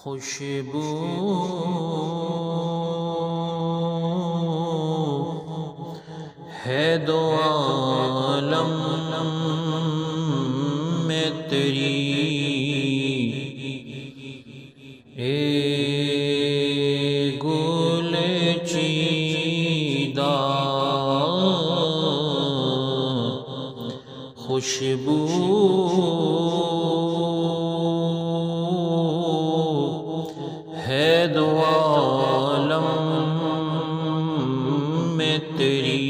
خوشبو ہے دو عالم میں تیری، اے گل چیدہ خوشبو ہے دو عالم میں تیری،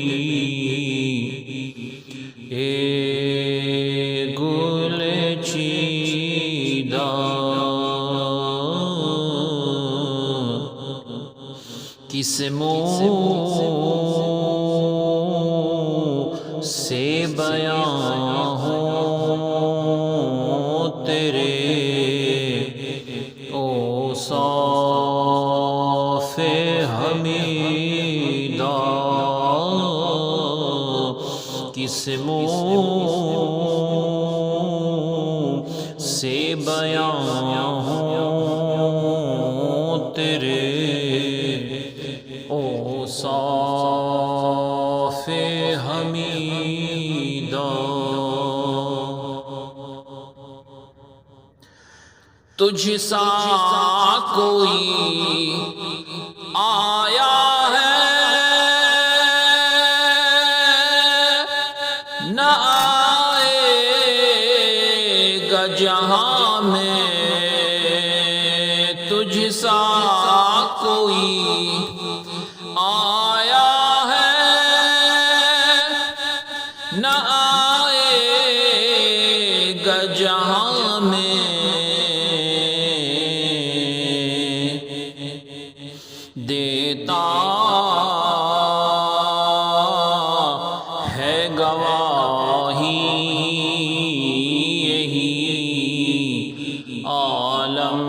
اے گل چیدہ کس منہ سے بیاں ہوں تیرے اوصاف حمیدہ، کس منہ سے بیاں ہوں تیرے اوصاف حمیدہ، تجھ سا کوئی آیا ہے نہ آئے گا جہاں میں، تجھ سا کوئی آیا ہے نہ آئے گا جہاں میں، دیتا ہے گواہی یہی عالم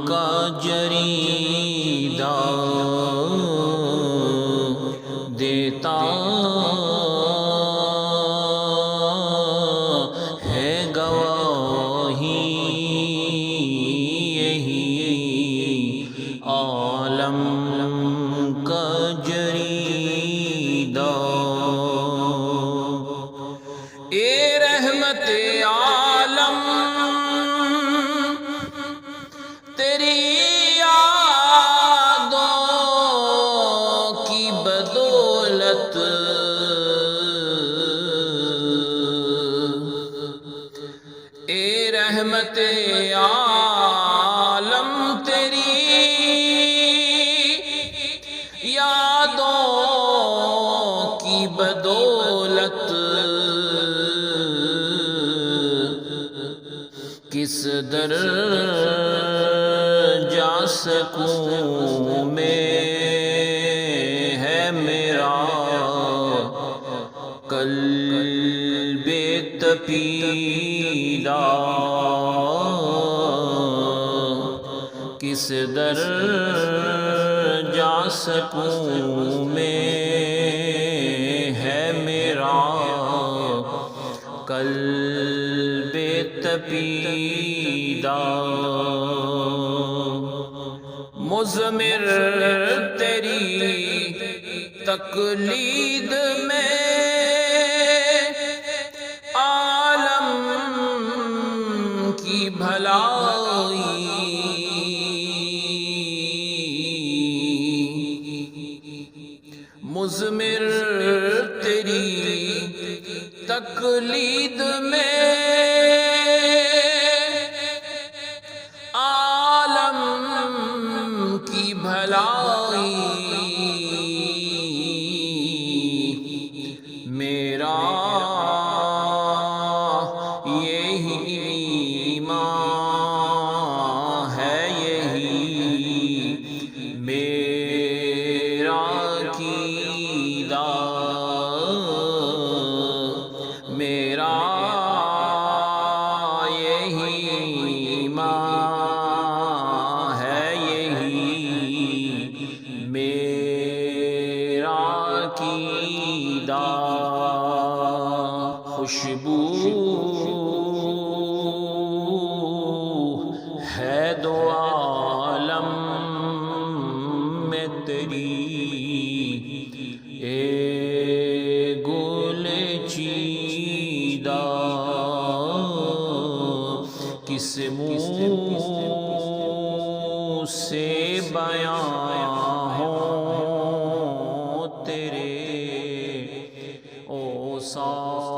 کا جریدہ، دیتا ہے گواہی یہی عالم کا جریدہ، اے رحمت عالم تیری یادوں کی بدولت، اے رحمت عالم تیری یادوں کی بدولت، کس درجہ سکون میں ہے میرا قلب تپیدہ، کس درجہ سکون میں ہے میرا قلب تپیدہ، مضمر تیری تقلید میں عالم کی بھلائی، مضمر تیری تقلید میں عالم کی بھلائی، میرا یہی ایمان ہے، یہی میرا عقیدہ، میرا یہی ایمان ہے، یہی میرا عقیدہ، خوشبو ہے دعا اے گل چیدہ کس منہ سے بیان ہوں تیرے اوصاف